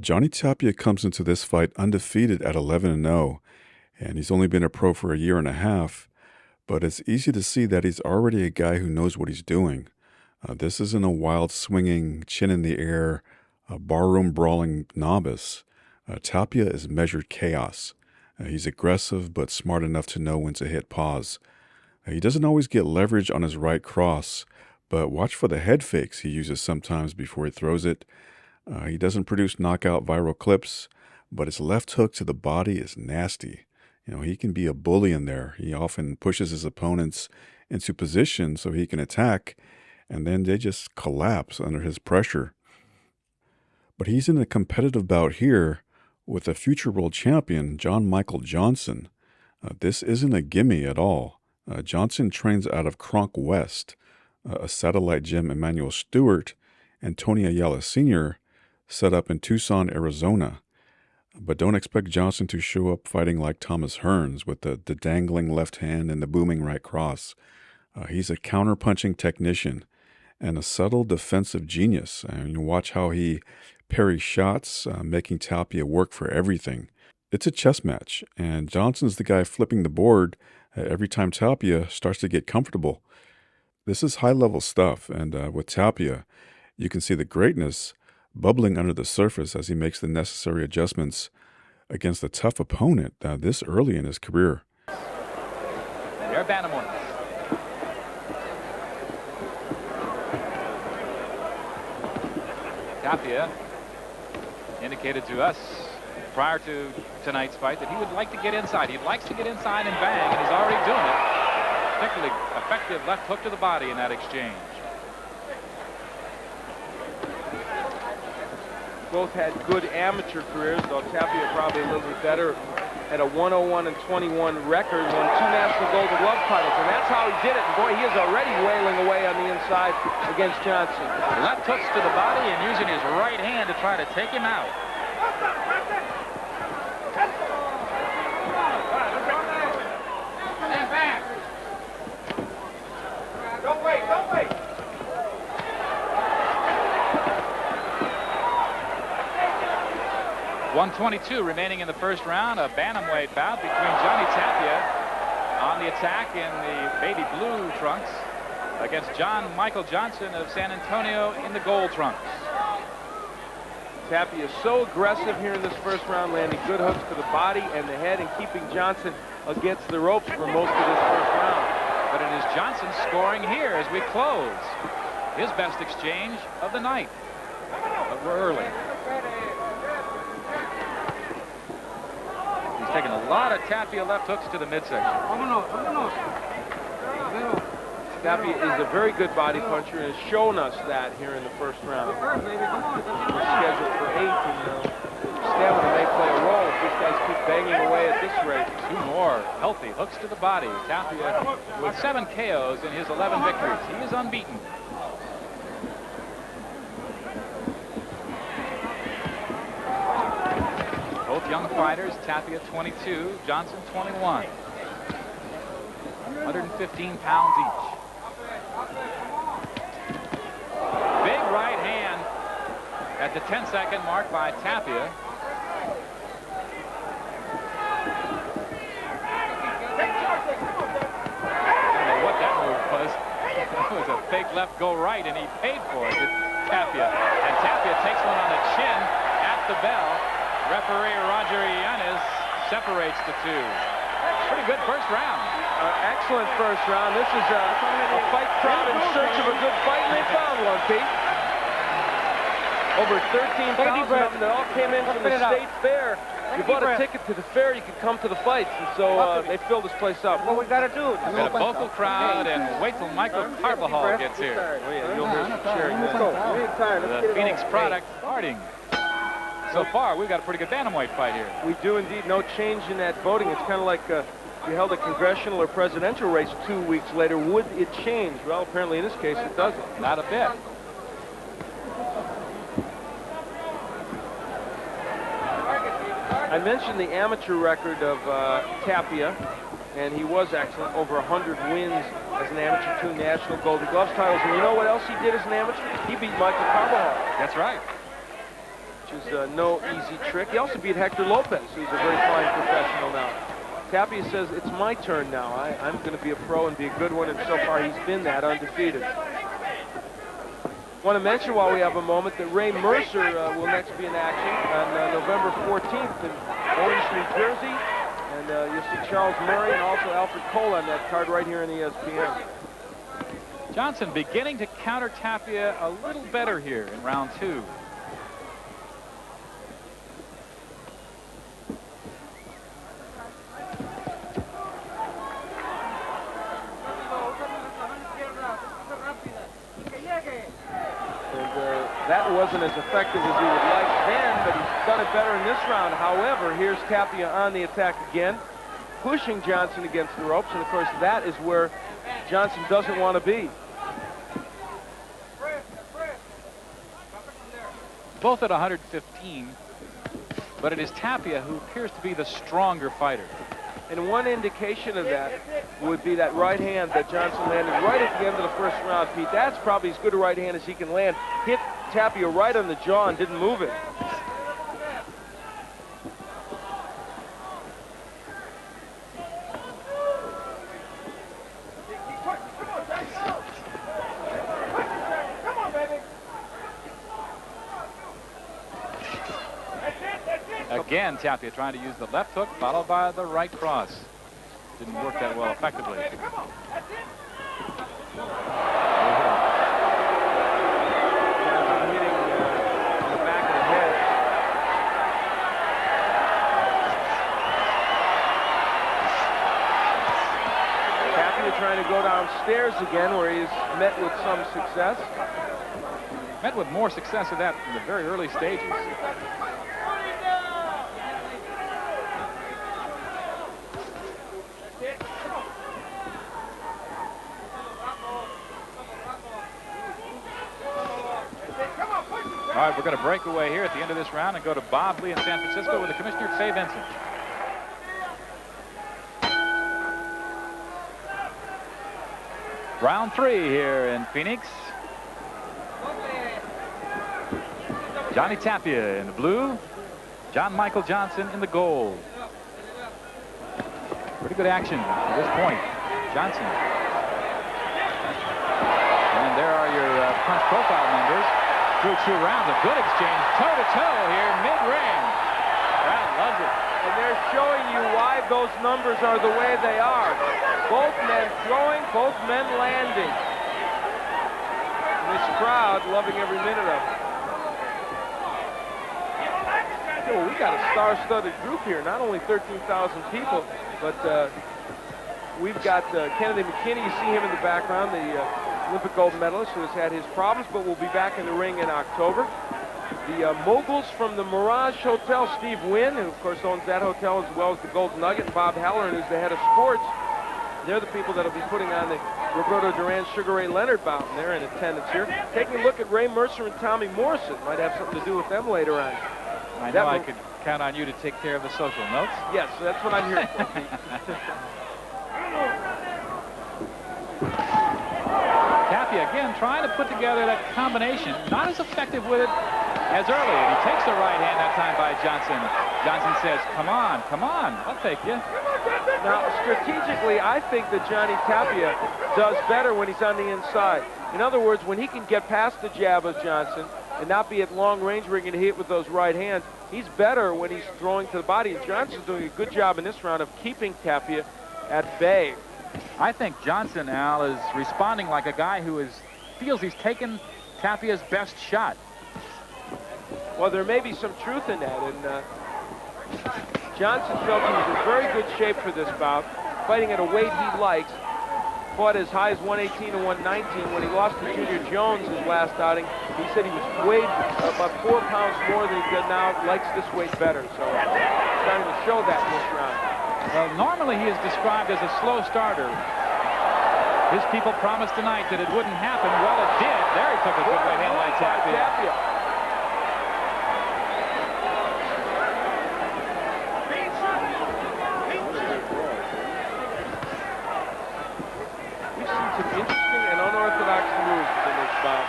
Johnny Tapia comes into this fight undefeated at 11-0, and he's only been a pro for a year and a half, but it's easy to see that he's already a guy who knows what he's doing. This isn't a wild swinging, chin in the air, barroom brawling novice. Tapia is measured chaos. He's aggressive but smart enough to know when to hit pause. He doesn't always get leverage on his right cross, but watch for the head fakes he uses sometimes before he throws it. He doesn't produce knockout viral clips, but his left hook to the body is nasty. He can be a bully in there. He often pushes his opponents into position so he can attack, and then they just collapse under his pressure. But he's in a competitive bout here with a future world champion, John Michael Johnson. This isn't a gimme at all. Johnson trains out of Kronk West, a satellite gym Emmanuel Stewart and Tony Ayala Sr. set up in Tucson, Arizona. But don't expect Johnson to show up fighting like Thomas Hearns with the dangling left hand and the booming right cross. He's a counter-punching technician and a subtle defensive genius. And you watch how he parries shots, making Tapia work for everything. It's a chess match, and Johnson's the guy flipping the board every time Tapia starts to get comfortable. This is high-level stuff, and with Tapia, you can see the greatness bubbling under the surface as he makes the necessary adjustments against a tough opponent this early in his career. They're bantamweights. Tapia indicated to us prior to tonight's fight that he would like to get inside. He likes to get inside and bang, and he's already doing it. Particularly effective left hook to the body in that exchange. Both had good amateur careers, though Tapia probably a little bit better. Had a 101-21 record, won 2 national Golden Glove titles, and that's how he did it. And boy, he is already wailing away on the inside against Johnson. Left hooks to the body and using his right hand to try to take him out. Don't wait, don't wait. 1:22 remaining in the first round. A bantamweight bout between Johnny Tapia on the attack in the baby blue trunks against John Michael Johnson of San Antonio in the gold trunks. Tapia is so aggressive here in this first round, landing good hooks to the body and the head and keeping Johnson against the ropes for most of this first round. But it is Johnson scoring here as we close. His best exchange of the night. But we're early. He's taking a lot of Tapia left hooks to the midsection. Tapia is a very good body puncher and has shown us that here in the first round. We're scheduled for 8, and stamina may play a role if these guys keep banging away at this rate. 2 more healthy hooks to the body. Tapia with 7 KOs in his 11 victories. He is unbeaten. Both young fighters, Tapia 22, Johnson 21. 115 pounds each. Big right hand at the 10-second mark by Tapia. I don't know what that move was. That was a fake left go right, and he paid for it. Tapia. And Tapia takes one on the chin at the bell. Referee Roger Yanez separates the two. Pretty good first round. Excellent first round. This is a fight crowd in search of a good fight, and they found one, Pete. Over 13,000 of them that all came in from the state fair. You bought a ticket to the fair, you could come to the fights, and so they filled this place up. What we got to do? We've got a vocal crowd, and wait till Michael Carbajal gets here. Oh, yeah, you'll hear some cheering. The Phoenix product starting. So far, we've got a pretty good bantamweight fight here. We do indeed. No change in that voting. It's kind of like you held a congressional or presidential race 2 weeks later. Would it change? Well, apparently in this case it doesn't. Not a bit. I mentioned the amateur record of Tapia, and he was excellent. Over 100 wins as an amateur, 2 national Golden Gloves titles. And you know what else he did as an amateur? He beat Michael Carbajal. That's right. is no easy trick. He also beat Hector Lopez, who's a very fine professional now. Tapia says, it's my turn now. I'm going to be a pro and be a good one, and so far he's been that, undefeated. Want to mention while we have a moment that Ray Mercer will next be in action on November 14th in Orange, New Jersey. And you'll see Charles Murray and also Alfred Cole on that card right here in ESPN. Johnson beginning to counter Tapia a little better here in round 2. That wasn't as effective as he would like then, but he's done it better in this round. However, here's Tapia on the attack again, pushing Johnson against the ropes, and of course that is where Johnson doesn't want to be. Both at 115, but it is Tapia who appears to be the stronger fighter. And one indication of that would be that right hand that Johnson landed right at the end of the first round, Pete. That's probably as good a right hand as he can land. Hit Tapia right on the jaw and didn't move it. Again, Tapia trying to use the left hook followed by the right cross. Didn't work that well effectively. Trying to go downstairs again, where he's met with some success. Met with more success of that in the very early stages. All right, we're going to break away here at the end of this round and go to Bob Lee in San Francisco with the commissioner, Fay Vincent. Round 3 here in Phoenix. Johnny Tapia in the blue. John Michael Johnson in the gold. Pretty good action at this point. Johnson. And there are your punch profile numbers. Through 2 rounds, a good exchange, toe-to-toe here, mid-ring. Crowd loves it. And they're showing you why those numbers are the way they are. Both men throwing, both men landing. And this crowd loving every minute of it. Well, we got a star-studded group here. Not only 13,000 people, but we've got Kennedy McKinney. You see him in the background, the Olympic gold medalist who has had his problems, but will be back in the ring in October. The moguls from the Mirage Hotel, Steve Wynn, who of course owns that hotel as well as the Gold Nugget, and Bob Halloran, who's the head of sports. They're the people that will be putting on the Roberto Duran Sugar Ray Leonard bout, and they're in attendance here. Taking a look at Ray Mercer and Tommy Morrison. Might have something to do with them later on. I know I could count on you to take care of the social notes. Yes, that's what I'm here for. Tapia again trying to put together that combination. Not as effective with it as early. And he takes the right hand that time by Johnson. Johnson says, come on, I'll take you. Now, strategically, I think that Johnny Tapia does better when he's on the inside. In other words, when he can get past the jab of Johnson and not be at long range where he can hit with those right hands, he's better when he's throwing to the body. And Johnson's doing a good job in this round of keeping Tapia at bay. I think Johnson, Al, is responding like a guy who feels he's taken Tapia's best shot. Well, there may be some truth in that, and Johnson felt he was in very good shape for this bout, fighting at a weight he likes. Fought as high as 118 and 119 when he lost to Junior Jones his last outing. He said he was weighed about 4 pounds more than he did now, likes this weight better, so starting to show that in this round. Well, normally he is described as a slow starter. His people promised tonight that it wouldn't happen. Well, it did. There he took a good right hand by Tapia. We've seen some interesting and unorthodox moves in this bout.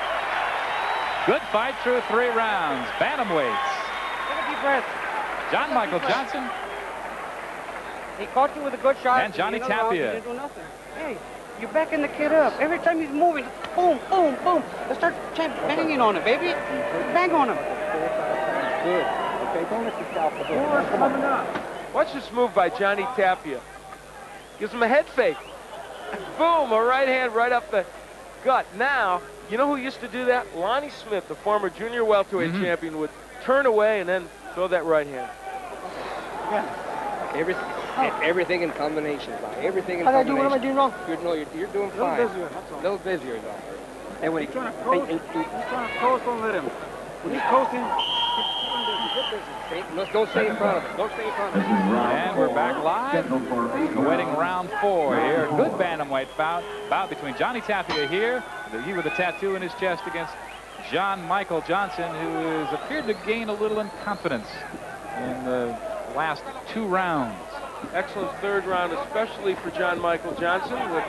Good fight through 3 rounds. Bantamweights. breath. John Michael Johnson He caught you with a good shot. and Johnny You know, you Tapia. didn't do nothing. Hey, you're backing the kid up. Every time he's moving, boom, boom, boom. Let's start banging on him, baby. Bang on him. Good. Okay, don't let yourself forget. Moore's coming up. Watch this move by Johnny Tapia. Gives him a head fake. Boom, a right hand right up the gut. Now, you know who used to do that? Lonnie Smith, the former junior welterweight champion, would turn away and then throw that right hand. Everything in combination, Bob. Everything in What combination. am I doing wrong? You're doing fine. A little busier, that's all. A little busier, though. And when He's trying to coast. He's trying to coast, don't let him. When he's coasting, don't stay in front of him. Don't stay in front of him. And we're back live, awaiting round 4 here. Good bantamweight bout between Johnny Tapia here, he with a tattoo in his chest, against John Michael Johnson, who has appeared to gain a little in confidence in the last 2 rounds. Excellent third round, especially for John Michael Johnson, with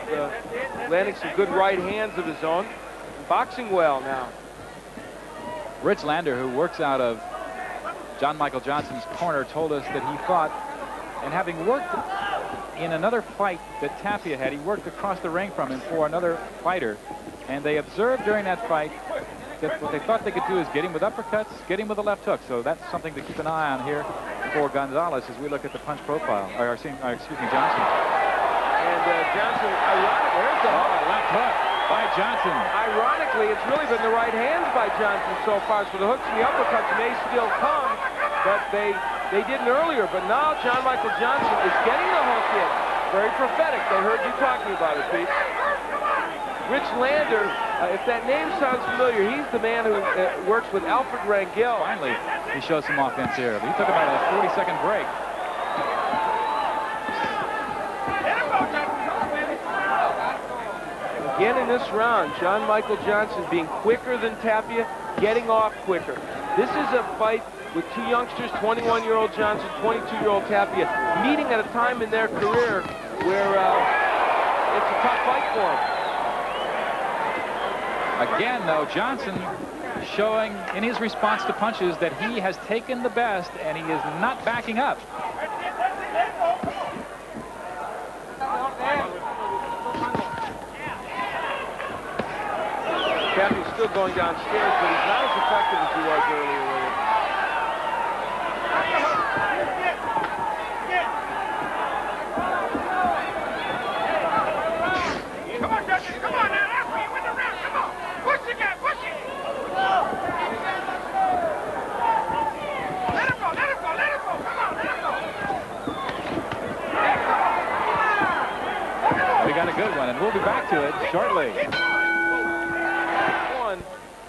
landing some good right hands of his own. Boxing well now. Rich Lander, who works out of John Michael Johnson's corner, told us that he thought, and having worked in another fight that Tapia had, he worked across the ring from him for another fighter, and they observed during that fight that what they thought they could do is get him with uppercuts, get him with a left hook. So that's something to keep an eye on here for Gonzalez as we look at the punch profile. Excuse me, Johnson. And Johnson, ironically, there's the left hook by Johnson. Ironically, it's really been the right hands by Johnson so far. So the hooks and the uppercuts may still come, but they didn't earlier. But now John Michael Johnson is getting the hook in. Very prophetic. They heard you talking about it, Pete. Rich Lander, if that name sounds familiar, he's the man who works with Alfred Rangel. Finally, he shows some offense here. But he took about a 40-second break. Again in this round, John Michael Johnson being quicker than Tapia, getting off quicker. This is a fight with 2 youngsters, 21-year-old Johnson, 22-year-old Tapia, meeting at a time in their career where it's a tough fight for them. Again, though, Johnson showing in his response to punches that he has taken the best, and he is not backing up. Tapia's still going downstairs, but he's not as effective as he was earlier with it. Come on, Justin, come on now. That's where you win the round. Come on. Push the guy, push it. Let him go, let him go, let him go. Come on, let him go. We got a good one, and we'll be back to it shortly.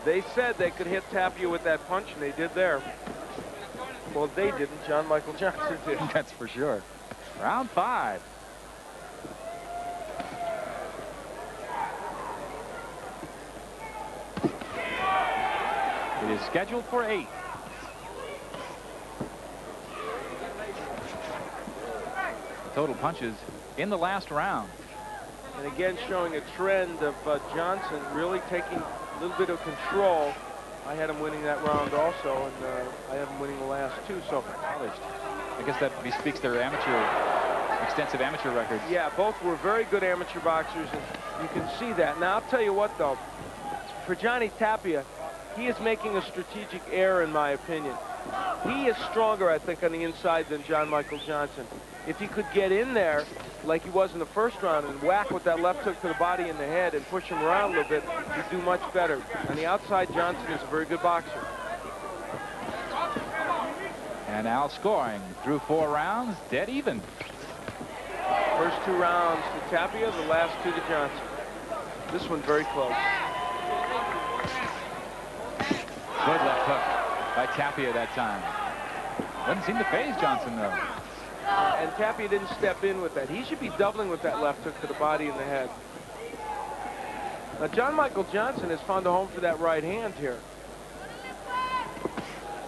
They said they could hit Tapia with that punch, and they did there. Well, they didn't. John Michael Johnson did. That's for sure. Round 5. It is scheduled for 8. Total punches in the last round. And again, showing a trend of Johnson really taking a little bit of control. I had him winning that round also, and I have him winning the last 2. So Polished. I guess that bespeaks their extensive amateur records. yeah, both were very good amateur boxers, and you can see that. Now, I'll tell you what, though. For Johnny Tapia, he is making a strategic error, in my opinion. He is stronger, I think, on the inside than John Michael Johnson. If he could get in there like he was in the first round and whack with that left hook to the body and the head and push him around a little bit, he'd do much better. On the outside, Johnson is a very good boxer. And Al scoring through 4 rounds, dead even. First 2 rounds to Tapia, the last 2 to Johnson. This one very close. Good left hook by Tapia that time. Doesn't seem to faze Johnson, though. And Tapia didn't step in with that. He should be doubling with that left hook to the body and the head. Now, John Michael Johnson has found a home for that right hand here.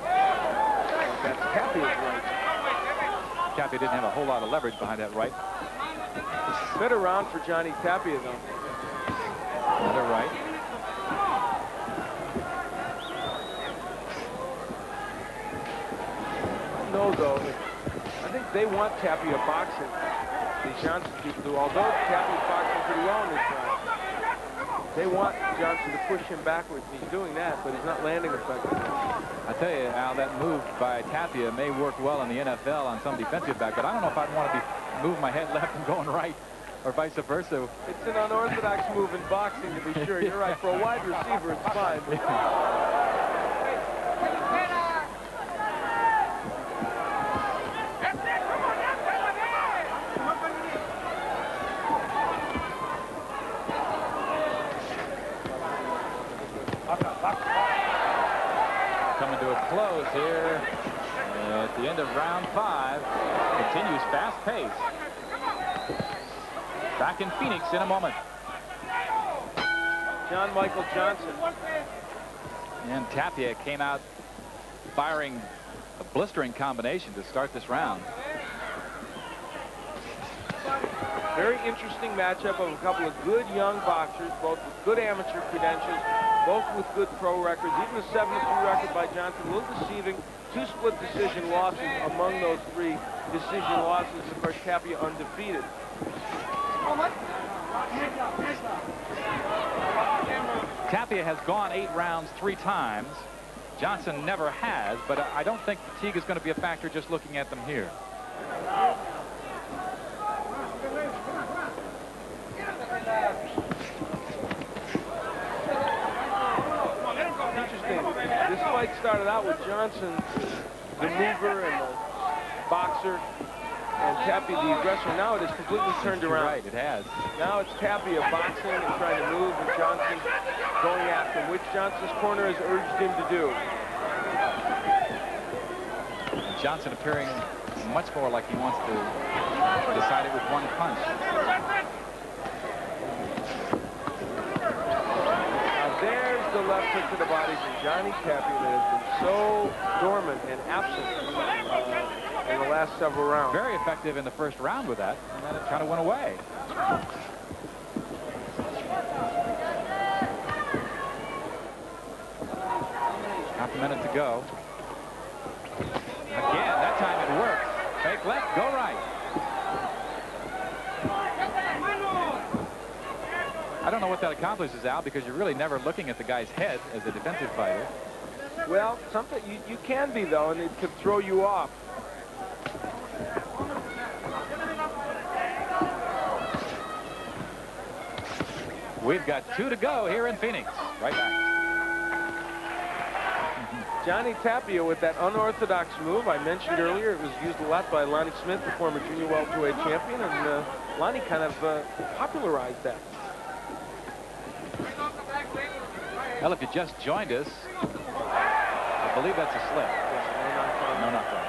That's Tapia's right. Tapia didn't have a whole lot of leverage behind that right. Better round for Johnny Tapia, though. Another right. know, though, I think they want Tapia boxing. The Johnson people do. Although Tapia's boxing pretty well in this round, they want Johnson to push him backwards. And he's doing that, but he's not landing effectively. I tell you, Al, that move by Tapia may work well in the NFL on some defensive back, but I don't know if I'd want to be moving my head left and going right, or vice versa. It's an unorthodox move in boxing, to be sure. You're right. For a wide receiver, it's fine. Coming to a close here at the end of round 5. Continues fast pace. Back in Phoenix in a moment. John Michael Johnson. And Tapia came out firing a blistering combination to start this round. Very interesting matchup of a couple of good young boxers, both with good amateur credentials, both with good pro records. Even the 7-2 record by Johnson, a little deceiving. 2 split decision losses among those 3 decision losses. Of course, Tapia undefeated. Tapia has gone 8 rounds 3 times. Johnson never has, but I don't think fatigue is going to be a factor just looking at them here. Interesting. This fight started out with Johnson, the mover and the boxer, and Tapia the aggressor. Now it is completely turned around. Right, it has. Now it's Tapia boxing and trying to move, and Johnson going after him, which Johnson's corner has urged him to do. Johnson appearing much more like he wants to decide it with one punch. Now there's the left hook to the body from Johnny Tapia that has been so dormant and absent in the last several rounds. Very effective in the first round with that, and then it kind of went away. Half a minute to go. Again, that time it works. Fake left, go right. I don't know what that accomplishes, Al, because you're really never looking at the guy's head as a defensive fighter. Well, something you can be, though, and it could throw you off. We've got 2 to go here in Phoenix. Right back. Johnny Tapia with that unorthodox move I mentioned earlier. It was used a lot by Lonnie Smith, the former junior welterweight champion, and Lonnie kind of popularized that. Well, if you just joined us, I believe that's a slip. No knockdown.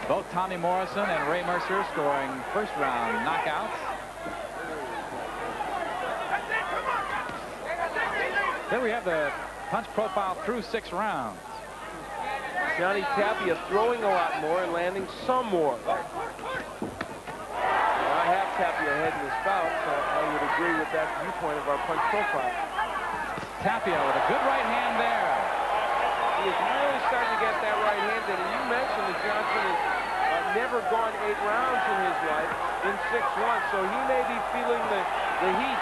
Both Tommy Morrison and Ray Mercer scoring first-round knockouts. Here we have the punch profile through 6 rounds. Johnny Tapia throwing a lot more and landing some more. Now, I have Tapia ahead in this bout, so I would agree with that viewpoint of our punch profile. Tapia with a good right hand there. He is really starting to get that right hand in. And you mentioned that Johnson has never gone 8 rounds in his life in 6-1, so he may be feeling the heat.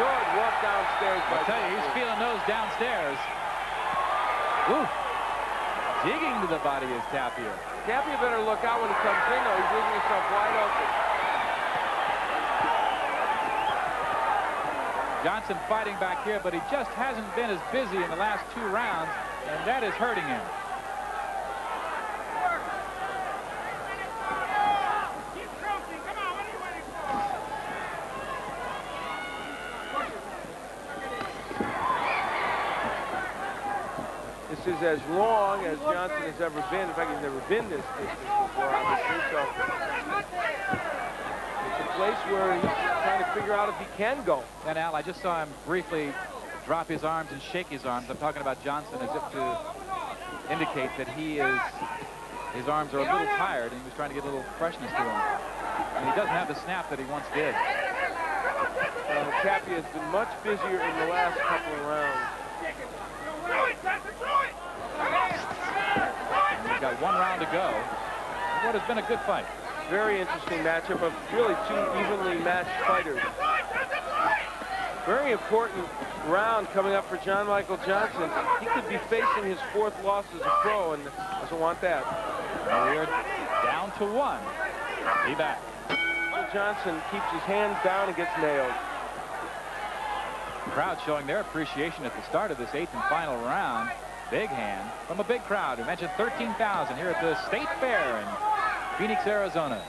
Good walk downstairs. I'll tell you, he's feeling those downstairs. Ooh. Digging to the body is Tapia. Tapia better look out when he comes in, though. He's leaving himself wide open. Johnson fighting back here, but he just hasn't been as busy in the last 2 rounds, and that is hurting him. This is as long as Johnson has ever been. In fact, he's never been this distance before, obviously. So it's a place where he's trying to figure out if he can go. And Al, I just saw him briefly drop his arms and shake his arms. I'm talking about Johnson as if to indicate that his arms are a little tired, and he was trying to get a little freshness to them. And he doesn't have the snap that he once did. Tapia has been much busier in the last couple of rounds. 1 round to go. What has been a good fight. Very interesting matchup of really two evenly matched fighters. Very important round coming up for John Michael Johnson. He could be facing his 4th loss as a pro and doesn't want that. And we're down to 1. Be back. Johnson keeps his hands down and gets nailed. The crowd showing their appreciation at the start of this 8th and final round. Big hand from a big crowd. We mentioned 13,000 here at the State Fair in Phoenix, Arizona.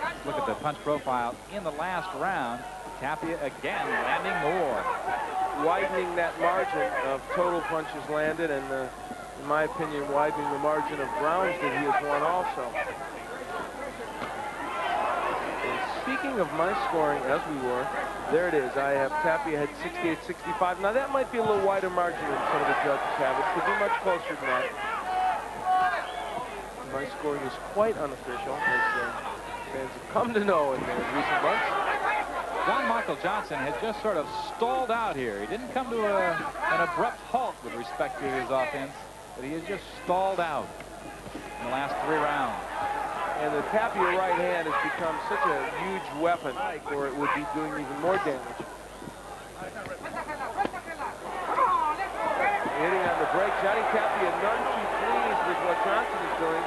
Let's look at the punch profile in the last round. Tapia again landing more. Widening that margin of total punches landed and, in my opinion, widening the margin of rounds that he has won also. And speaking of my scoring, as we were, there it is. I have Tapia had 68-65. Now, that might be a little wider margin than some of the judges have. It could be much closer than that. My scoring is quite unofficial, as fans have come to know in recent months. John Michael Johnson has just sort of stalled out here. He didn't come to an abrupt halt with respect to his offense, but he has just stalled out in the last 3 rounds. And the Tapia right hand has become such a huge weapon, or it would be doing even more damage. Hitting on the break. Johnny Tapia none too pleased with what Johnson is doing.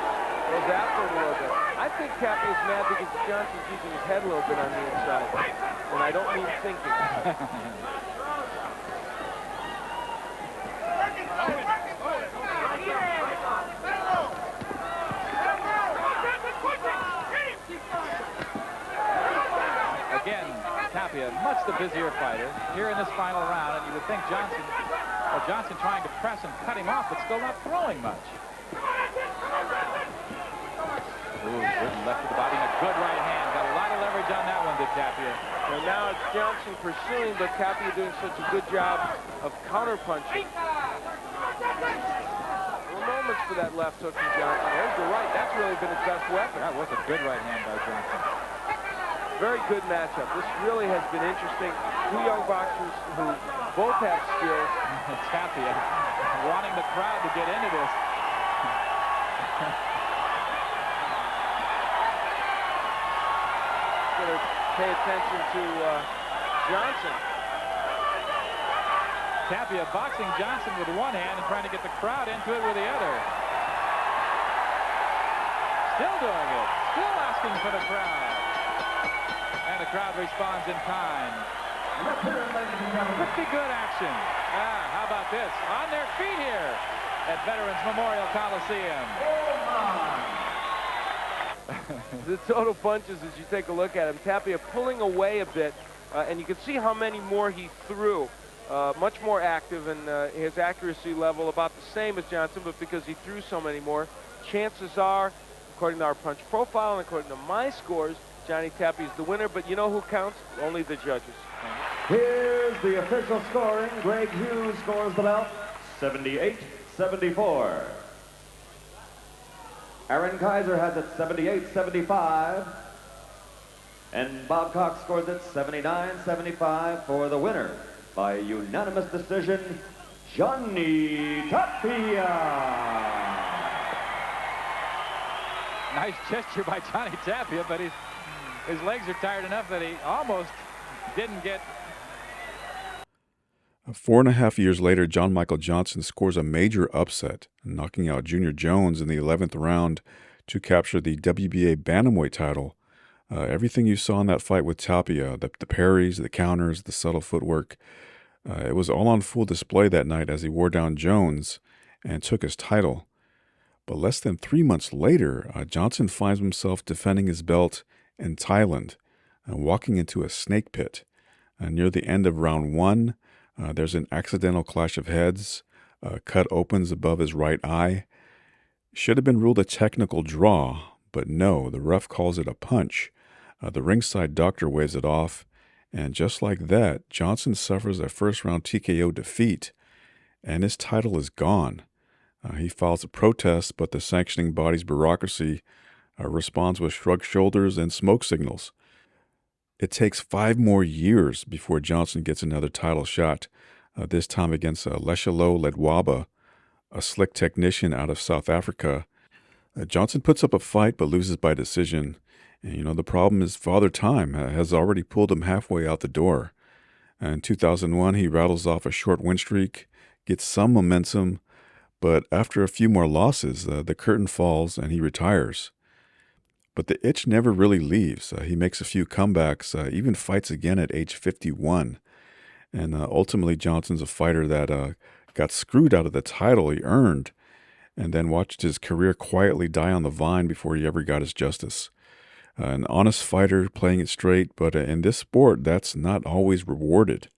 Goes after it a little bit. I think Tapia is mad because Johnson's using his head a little bit on the inside. And I don't mean thinking. Again, Tapia, much the busier fighter here in this final round, and you would think Johnson trying to press and cut him off, but still not throwing much. Ooh, good left to the body and a good right hand. Got a lot of leverage on that one, did Tapia. And now it's Johnson pursuing, but Tapia doing such a good job of counter-punching. Moments for that left hook from Johnson. There's the right. That's really been his best weapon. That was a good right hand by Johnson. Very good matchup. This really has been interesting. Two young boxers who both have skills. Tapia wanting the crowd to get into this. Going to pay attention to Johnson. Tapia boxing Johnson with one hand and trying to get the crowd into it with the other. Still doing it. Still asking for the crowd. And the crowd responds in kind. Pretty good action. How about this? On their feet here at Veterans Memorial Coliseum. The total punches, as you take a look at him, Tapia pulling away a bit, and you can see how many more he threw. Much more active, and his accuracy level about the same as Johnson, but because he threw so many more, chances are, according to our punch profile and according to my scores, Johnny Tapia is the winner, but you know who counts? Only the judges. Here's the official scoring. Greg Hughes scores the bout 78-74. Aaron Kaiser has it 78-75. And Bob Cox scores it 79-75 for the winner by unanimous decision, Johnny Tapia. Nice gesture by Johnny Tapia, but his legs are tired enough that he almost didn't get. 4.5 years later, John Michael Johnson scores a major upset, knocking out Junior Jones in the 11th round to capture the WBA bantamweight title. Everything you saw in that fight with Tapia, the parries, the counters, the subtle footwork, it was all on full display that night as he wore down Jones and took his title. But less than 3 months later, Johnson finds himself defending his belt in Thailand and walking into a snake pit. Near the end of round 1, there's an accidental clash of heads. A cut opens above his right eye. Should have been ruled a technical draw, but no, the ref calls it a punch. The ringside doctor waves it off, and just like that, Johnson suffers a first-round TKO defeat, and his title is gone. He files a protest, but the sanctioning body's bureaucracy responds with shrugged shoulders and smoke signals. It takes 5 more years before Johnson gets another title shot, this time against Leshelo Ledwaba, a slick technician out of South Africa. Johnson puts up a fight but loses by decision. And, the problem is Father Time has already pulled him halfway out the door. In 2001, he rattles off a short win streak, gets some momentum, but after a few more losses, the curtain falls and he retires. But the itch never really leaves. He makes a few comebacks, even fights again at age 51. And ultimately, Johnson's a fighter that got screwed out of the title he earned and then watched his career quietly die on the vine before he ever got his justice. An honest fighter playing it straight, but in this sport, that's not always rewarded.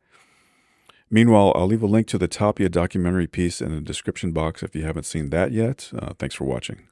Meanwhile, I'll leave a link to the Tapia documentary piece in the description box if you haven't seen that yet. Thanks for watching.